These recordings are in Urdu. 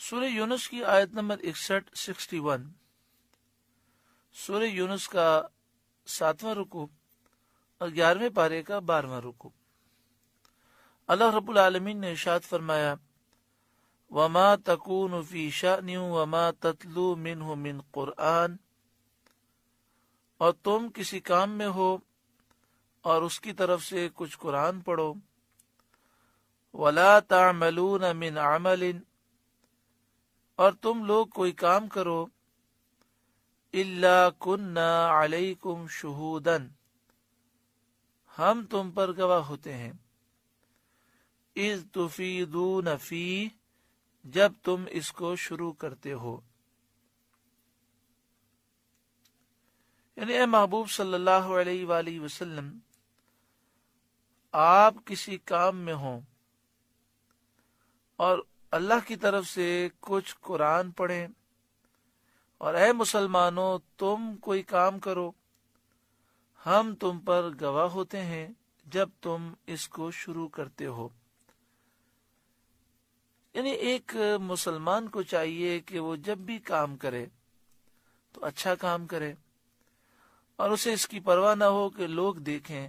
سورہ یونس کی آیت نمبر 61 سورہ یونس کا 7واں رکوع اور 11ویں پارے کا 12واں رکوع۔ اللہ رب العالمین نے ارشاد فرمایا وما تکون فی شأن وما تتلو منہ من قرآن، اور تم کسی کام میں ہو اور اس کی طرف سے کچھ قرآن پڑھو، ولا تعملون من عمل، اور تم لوگ کوئی کام کرو، الا کننا علیکم شہودا، ہم تم پر گواہ ہوتے ہیں، اذ تفیدون فیہ، جب تم اس کو شروع کرتے ہو۔ یعنی اے محبوب صلی اللہ علیہ وآلہ وسلم، آپ کسی کام میں ہوں اور اللہ کی طرف سے کچھ قرآن پڑھیں، اور اے مسلمانوں تم کوئی کام کرو، ہم تم پر گواہ ہوتے ہیں جب تم اس کو شروع کرتے ہو۔ یعنی ایک مسلمان کو چاہیے کہ وہ جب بھی کام کرے تو اچھا کام کرے، اور اسے اس کی پرواہ نہ ہو کہ لوگ دیکھیں،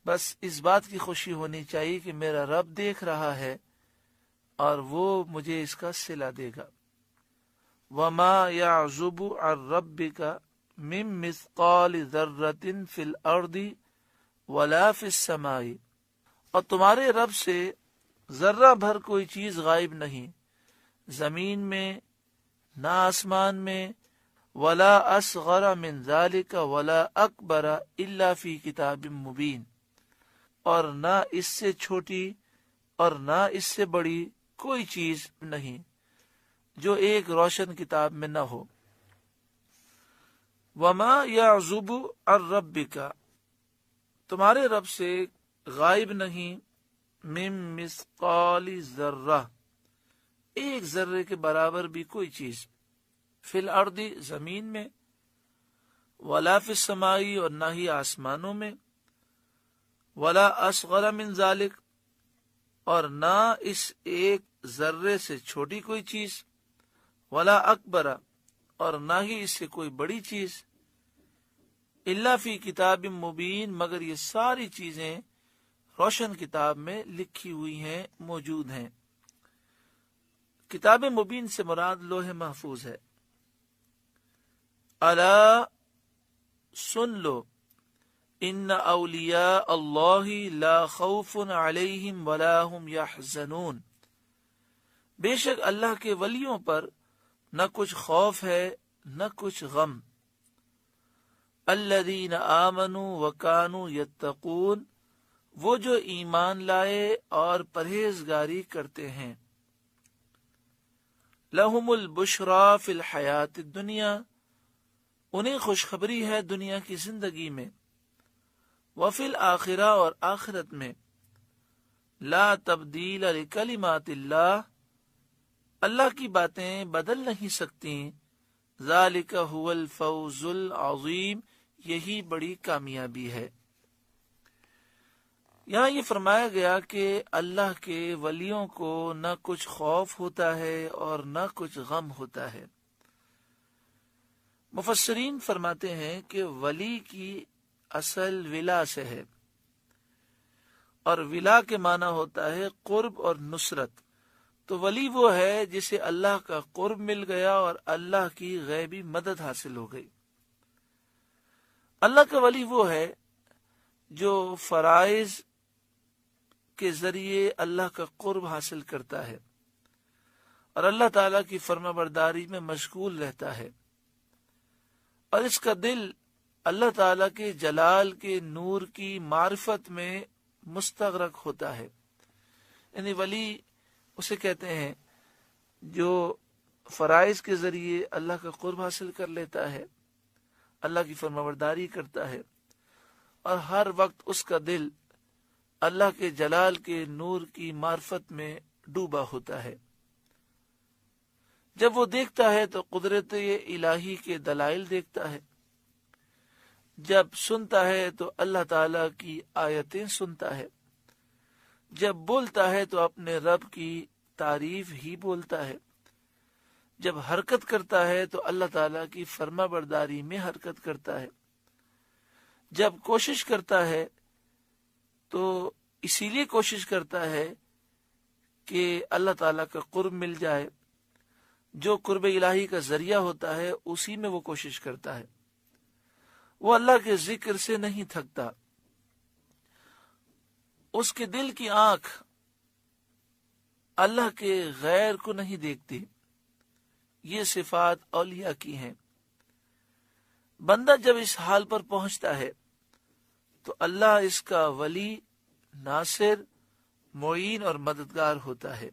بس اس بات کی خوشی ہونی چاہیے کہ میرا رب دیکھ رہا ہے اور وہ مجھے اس کا صلہ دے گا۔ وَمَا يَعْزُبُ عَن رَّبِّكَ مِن مِّثْقَالِ ذَرَّةٍ فِي الْأَرْضِ وَلَا فِي السَّمَاءِ، اور تمہارے رب سے ذرہ بھر کوئی چیز غائب نہیں، زمین میں نہ آسمان میں، ولا اصغر من ذلك ولا اکبر الا فی کتاب مبین، اور نہ اس سے چھوٹی اور نہ اس سے بڑی کوئی چیز نہیں جو ایک روشن کتاب میں نہ ہو۔ وما یعزب عن ربک، تمہارے رب سے غائب نہیں، من مثقال ذرہ، ایک ذرے کے برابر بھی کوئی چیز، فی الارض زمین میں، ولا فی السماء اور نہ ہی آسمانوں میں، ولا اصغر من ذالک اور نہ اس ایک ذرے سے چھوٹی کوئی چیز، ولا اکبر اور نہ ہی اس سے کوئی بڑی چیز، الا فی کتاب مبین، مگر یہ ساری چیزیں روشن کتاب میں لکھی ہوئی ہیں، موجود ہیں۔ کتاب مبین سے مراد لوح محفوظ ہے۔ الا سن لو، ان اولیاء اللہ لا خوف علیہم ولا هم یحزنون، بے شک اللہ کے ولیوں پر نہ کچھ خوف ہے نہ کچھ غم۔ الذین آمنوا وکانوا یتقون، وہ جو ایمان لائے اور پرہیزگاری کرتے ہیں۔ لہم البشری فی الحیات الدنیا، انہیں خوشخبری ہے دنیا کی زندگی میں، وفی الآخرہ اور آخرت میں، لا تبدیل لکلمات اللہ، اللہ کی باتیں بدل نہیں سکتی، ذالک هو الفوز العظیم، یہی بڑی کامیابی ہے۔ یہاں یہ فرمایا گیا کہ اللہ کے ولیوں کو نہ کچھ خوف ہوتا ہے اور نہ کچھ غم ہوتا ہے۔ مفسرین فرماتے ہیں کہ ولی کی اصل ولا سے ہے، اور ولا کے معنی ہوتا ہے قرب اور نصرت، تو ولی وہ ہے جسے اللہ کا قرب مل گیا اور اللہ کی غیبی مدد حاصل ہو گئی۔ اللہ کا ولی وہ ہے جو فرائض کے ذریعے اللہ کا قرب حاصل کرتا ہے اور اللہ تعالیٰ کی فرما برداری میں مشغول رہتا ہے، اور اس کا دل اللہ تعالیٰ کے جلال کے نور کی معرفت میں مستغرق ہوتا ہے۔ یعنی ولی اسے کہتے ہیں جو فرائض کے ذریعے اللہ کا قرب حاصل کر لیتا ہے، اللہ کی فرمانبرداری کرتا ہے، اور ہر وقت اس کا دل اللہ کے جلال کے نور کی معرفت میں ڈوبا ہوتا ہے۔ جب وہ دیکھتا ہے تو قدرت الہی کے دلائل دیکھتا ہے، جب سنتا ہے تو اللہ تعالی کی آیتیں سنتا ہے، جب بولتا ہے تو اپنے رب کی تعریف ہی بولتا ہے، جب حرکت کرتا ہے تو اللہ تعالیٰ کی فرما برداری میں حرکت کرتا ہے، جب کوشش کرتا ہے تو اسی لیے کوشش کرتا ہے کہ اللہ تعالیٰ کا قرب مل جائے، جو قرب الہی کا ذریعہ ہوتا ہے اسی میں وہ کوشش کرتا ہے، وہ اللہ کے ذکر سے نہیں تھکتا، اس کے دل کی آنکھ اللہ کے غیر کو نہیں دیکھتی۔ یہ صفات اولیاء کی ہیں۔ بندہ جب اس حال پر پہنچتا ہے تو اللہ اس کا ولی، ناصر، معین اور مددگار ہوتا ہے۔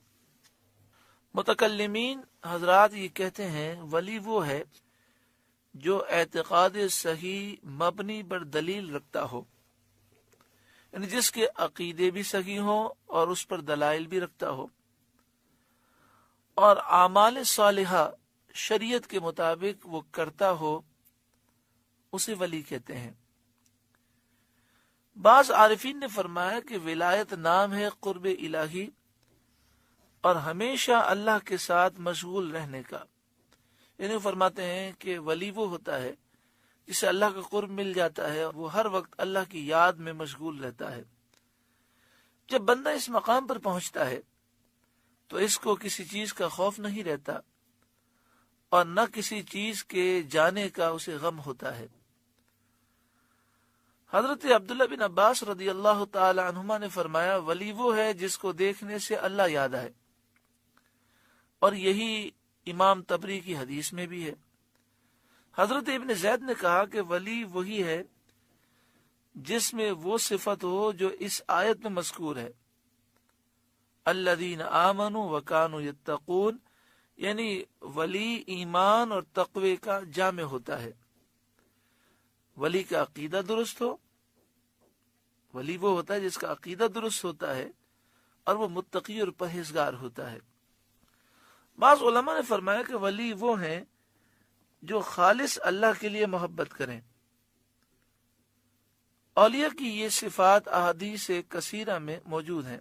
متکلمین حضرات یہ کہتے ہیں ولی وہ ہے جو اعتقاد صحیح مبنی پر دلیل رکھتا ہو، یعنی جس کے عقیدے بھی صحیح ہوں اور اس پر دلائل بھی رکھتا ہو، اور اعمال صالحہ شریعت کے مطابق وہ کرتا ہو، اسے ولی کہتے ہیں۔ بعض عارفین نے فرمایا کہ ولایت نام ہے قرب الہی اور ہمیشہ اللہ کے ساتھ مشغول رہنے کا، یعنی فرماتے ہیں کہ ولی وہ ہوتا ہے جسے اللہ کا قرب مل جاتا ہے، وہ ہر وقت اللہ کی یاد میں مشغول رہتا ہے۔ جب بندہ اس مقام پر پہنچتا ہے تو اس کو کسی چیز کا خوف نہیں رہتا اور نہ کسی چیز کے جانے کا اسے غم ہوتا ہے۔ حضرت عبداللہ بن عباس رضی اللہ تعالی عنہما نے فرمایا ولی وہ ہے جس کو دیکھنے سے اللہ یاد آئے، اور یہی امام طبری کی حدیث میں بھی ہے۔ حضرت ابن زید نے کہا کہ ولی وہی ہے جس میں وہ صفت ہو جو اس آیت میں مذکور ہے، الذین آمنوا وکانوا یتقون، یعنی ولی ایمان اور تقوی کا جامع ہوتا ہے۔ ولی کا عقیدہ درست ہو، ولی وہ ہوتا ہے جس کا عقیدہ درست ہوتا ہے اور وہ متقی اور پرہیزگار ہوتا ہے۔ بعض علماء نے فرمایا کہ ولی وہ ہیں جو خالص اللہ کے لیے محبت کریں۔ اولیاء کی یہ صفات احادیث کثیرہ میں موجود ہیں۔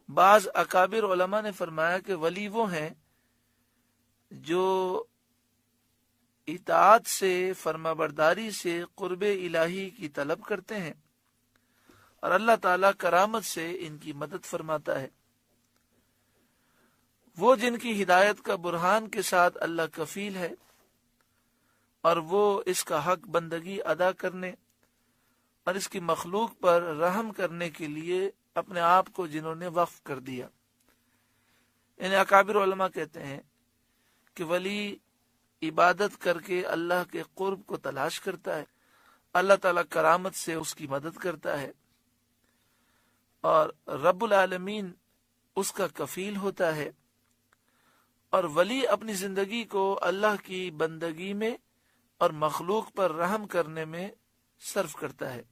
بعض اکابر علماء نے فرمایا کہ ولی وہ ہیں جو اطاعت سے، فرما برداری سے قرب الہی کی طلب کرتے ہیں، اور اللہ تعالیٰ کرامت سے ان کی مدد فرماتا ہے۔ وہ جن کی ہدایت کا برہان کے ساتھ اللہ کفیل ہے، اور وہ اس کا حق بندگی ادا کرنے اور اس کی مخلوق پر رحم کرنے کے لیے اپنے آپ کو جنہوں نے وقف کر دیا۔ یعنی اکابر علماء کہتے ہیں کہ ولی عبادت کر کے اللہ کے قرب کو تلاش کرتا ہے، اللہ تعالیٰ کرامت سے اس کی مدد کرتا ہے، اور رب العالمین اس کا کفیل ہوتا ہے، اور ولی اپنی زندگی کو اللہ کی بندگی میں اور مخلوق پر رحم کرنے میں صرف کرتا ہے۔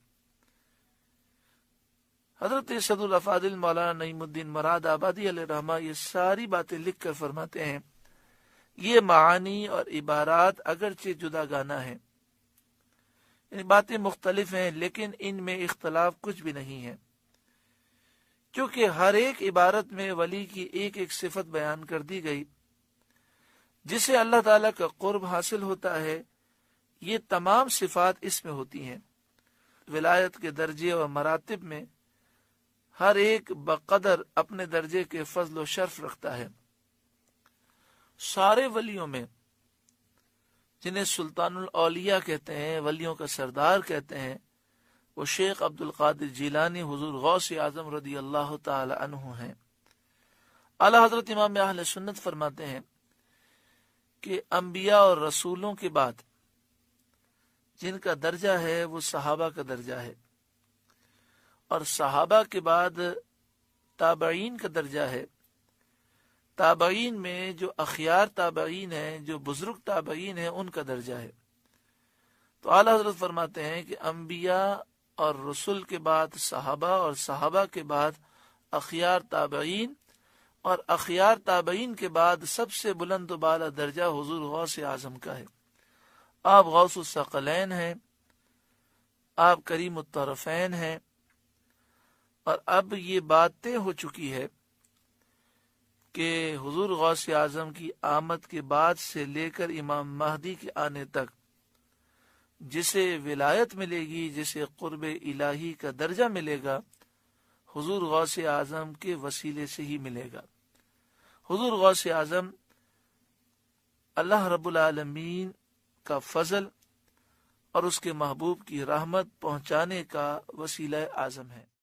حضرت صدر الافاضل مولانا نعیم الدین مراد آبادی علیہ رحمہ یہ ساری باتیں لکھ کر فرماتے ہیں یہ معانی اور عبارات اگرچہ جدا گانا ہیں، یعنی باتیں مختلف ہیں، لیکن ان میں اختلاف کچھ بھی نہیں ہے، کیونکہ ہر ایک عبارت میں ولی کی ایک ایک صفت بیان کر دی گئی جسے اللہ تعالیٰ کا قرب حاصل ہوتا ہے۔ یہ تمام صفات اس میں ہوتی ہیں۔ ولایت کے درجے اور مراتب میں ہر ایک بقدر اپنے درجے کے فضل و شرف رکھتا ہے۔ سارے ولیوں میں جنہیں سلطان الاولیاء کہتے ہیں، ولیوں کا سردار کہتے ہیں، وہ شیخ عبد القادر جیلانی حضور غوث اعظم رضی اللہ تعالی عنہ ہیں۔ اعلیٰ حضرت امام اہل سنت فرماتے ہیں کہ انبیاء اور رسولوں کے بعد جن کا درجہ ہے وہ صحابہ کا درجہ ہے، اور صحابہ کے بعد تابعین کا درجہ ہے۔ تابعین میں جو اخیار تابعین ہیں، جو بزرگ تابعین ہیں، ان کا درجہ ہے۔ تو اعلیٰ حضرت فرماتے ہیں کہ انبیاء اور رسول کے بعد صحابہ، اور صحابہ کے بعد اخیار تابعین، اور اخیار تابعین کے بعد سب سے بلند و بالا درجہ حضور غوث اعظم کا ہے۔ آپ غوث الثقلین ہیں، آپ کریم الطرفین ہیں، اور اب یہ بات طے ہو چکی ہے کہ حضور غوث اعظم کی آمد کے بعد سے لے کر امام مہدی کے آنے تک جسے ولایت ملے گی، جسے قرب الہی کا درجہ ملے گا، حضور غوث اعظم کے وسیلے سے ہی ملے گا۔ حضور غوث اعظم اللہ رب العالمین کا فضل اور اس کے محبوب کی رحمت پہنچانے کا وسیلہ اعظم ہے۔